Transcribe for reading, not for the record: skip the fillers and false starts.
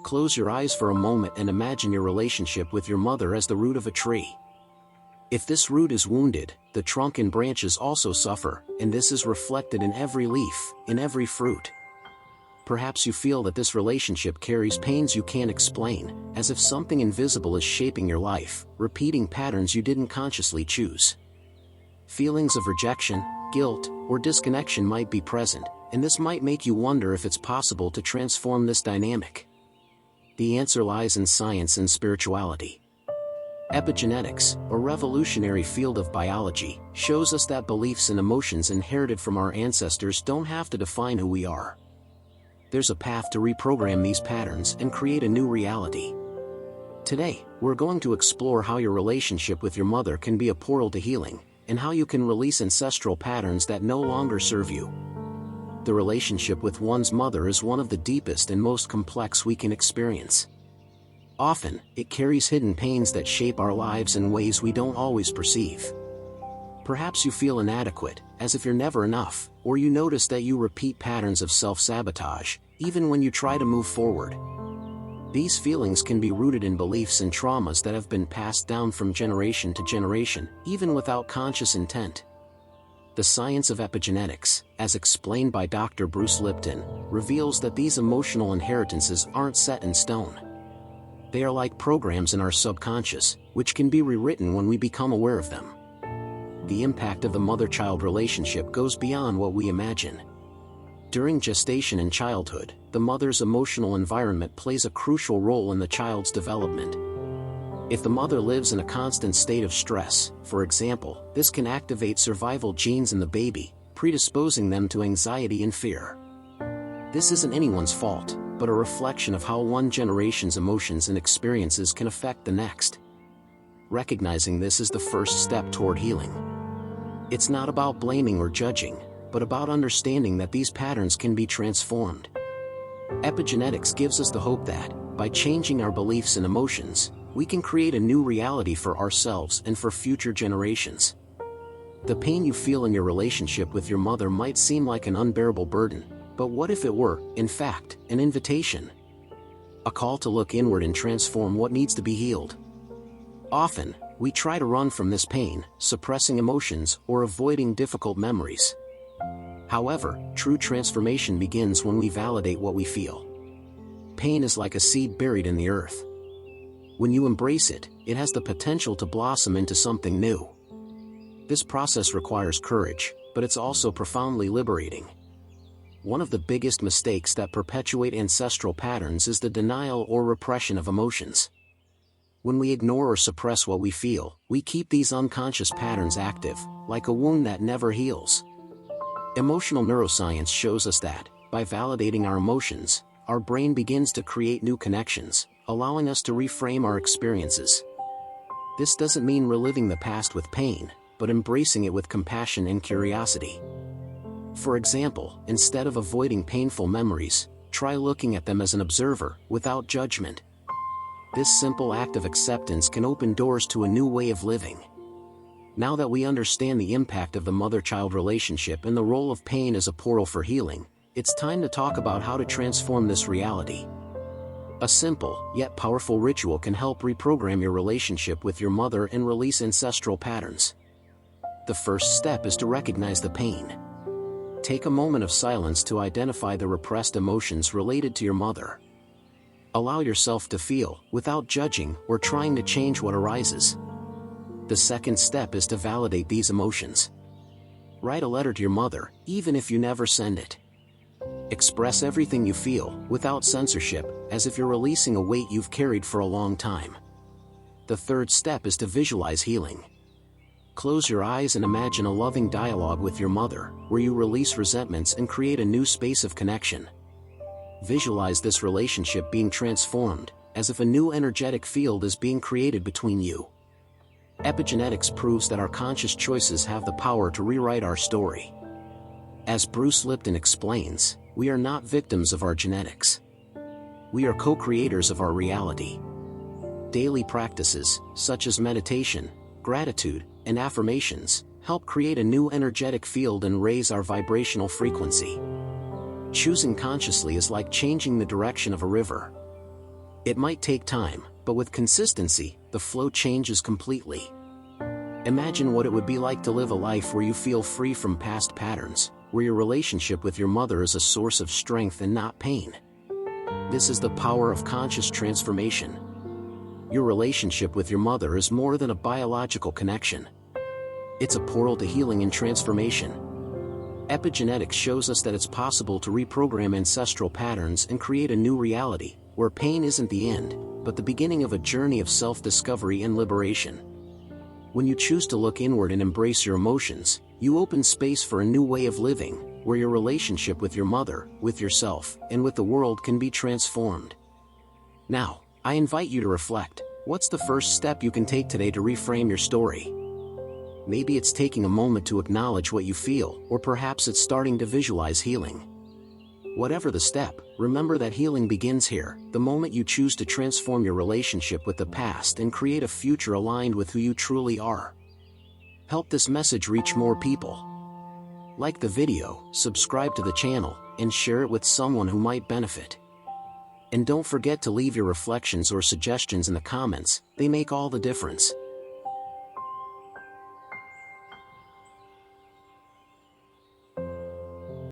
Close your eyes for a moment and imagine your relationship with your mother as the root of a tree. If this root is wounded, the trunk and branches also suffer, and this is reflected in every leaf, in every fruit. Perhaps you feel that this relationship carries pains you can't explain, as if something invisible is shaping your life, repeating patterns you didn't consciously choose. Feelings of rejection, guilt, or disconnection might be present, and this might make you wonder if it's possible to transform this dynamic. The answer lies in science and spirituality. Epigenetics, a revolutionary field of biology, shows us that beliefs and emotions inherited from our ancestors don't have to define who we are. There's a path to reprogram these patterns and create a new reality. Today, we're going to explore how your relationship with your mother can be a portal to healing, and how you can release ancestral patterns that no longer serve you. The relationship with one's mother is one of the deepest and most complex we can experience. Often, it carries hidden pains that shape our lives in ways we don't always perceive. Perhaps you feel inadequate, as if you're never enough, or you notice that you repeat patterns of self-sabotage, even when you try to move forward. These feelings can be rooted in beliefs and traumas that have been passed down from generation to generation, even without conscious intent. The science of epigenetics, as explained by Dr. Bruce Lipton, reveals that these emotional inheritances aren't set in stone. They are like programs in our subconscious, which can be rewritten when we become aware of them. The impact of the mother-child relationship goes beyond what we imagine. During gestation and childhood, the mother's emotional environment plays a crucial role in the child's development. If the mother lives in a constant state of stress, for example, this can activate survival genes in the baby, predisposing them to anxiety and fear. This isn't anyone's fault, but a reflection of how one generation's emotions and experiences can affect the next. Recognizing this is the first step toward healing. It's not about blaming or judging, but about understanding that these patterns can be transformed. Epigenetics gives us the hope that, by changing our beliefs and emotions, we can create a new reality for ourselves and for future generations. The pain you feel in your relationship with your mother might seem like an unbearable burden, but what if it were, in fact, an invitation? A call to look inward and transform what needs to be healed. Often, we try to run from this pain, suppressing emotions or avoiding difficult memories. However, true transformation begins when we validate what we feel. Pain is like a seed buried in the earth. When you embrace it, it has the potential to blossom into something new. This process requires courage, but it's also profoundly liberating. One of the biggest mistakes that perpetuate ancestral patterns is the denial or repression of emotions. When we ignore or suppress what we feel, we keep these unconscious patterns active, like a wound that never heals. Emotional neuroscience shows us that, by validating our emotions, our brain begins to create new connections, allowing us to reframe our experiences. This doesn't mean reliving the past with pain, but embracing it with compassion and curiosity. For example, instead of avoiding painful memories, try looking at them as an observer, without judgment. This simple act of acceptance can open doors to a new way of living. Now that we understand the impact of the mother-child relationship and the role of pain as a portal for healing, it's time to talk about how to transform this reality. A simple, yet powerful ritual can help reprogram your relationship with your mother and release ancestral patterns. The first step is to recognize the pain. Take a moment of silence to identify the repressed emotions related to your mother. Allow yourself to feel, without judging or trying to change what arises. The second step is to validate these emotions. Write a letter to your mother, even if you never send it. Express everything you feel, without censorship, as if you're releasing a weight you've carried for a long time. The third step is to visualize healing. Close your eyes and imagine a loving dialogue with your mother, where you release resentments and create a new space of connection. Visualize this relationship being transformed, as if a new energetic field is being created between you. Epigenetics proves that our conscious choices have the power to rewrite our story. As Bruce Lipton explains, we are not victims of our genetics. We are co-creators of our reality. Daily practices, such as meditation, gratitude, and affirmations, help create a new energetic field and raise our vibrational frequency. Choosing consciously is like changing the direction of a river. It might take time, but with consistency, the flow changes completely. Imagine what it would be like to live a life where you feel free from past patterns, where your relationship with your mother is a source of strength and not pain. This is the power of conscious transformation. Your relationship with your mother is more than a biological connection. It's a portal to healing and transformation. Epigenetics shows us that it's possible to reprogram ancestral patterns and create a new reality, where pain isn't the end, but the beginning of a journey of self-discovery and liberation. When you choose to look inward and embrace your emotions, you open space for a new way of living, where your relationship with your mother, with yourself, and with the world can be transformed. Now, I invite you to reflect. What's the first step you can take today to reframe your story? Maybe it's taking a moment to acknowledge what you feel, or perhaps it's starting to visualize healing. Whatever the step, remember that healing begins here, the moment you choose to transform your relationship with the past and create a future aligned with who you truly are. Help this message reach more people. Like the video, subscribe to the channel, and share it with someone who might benefit. And don't forget to leave your reflections or suggestions in the comments, they make all the difference.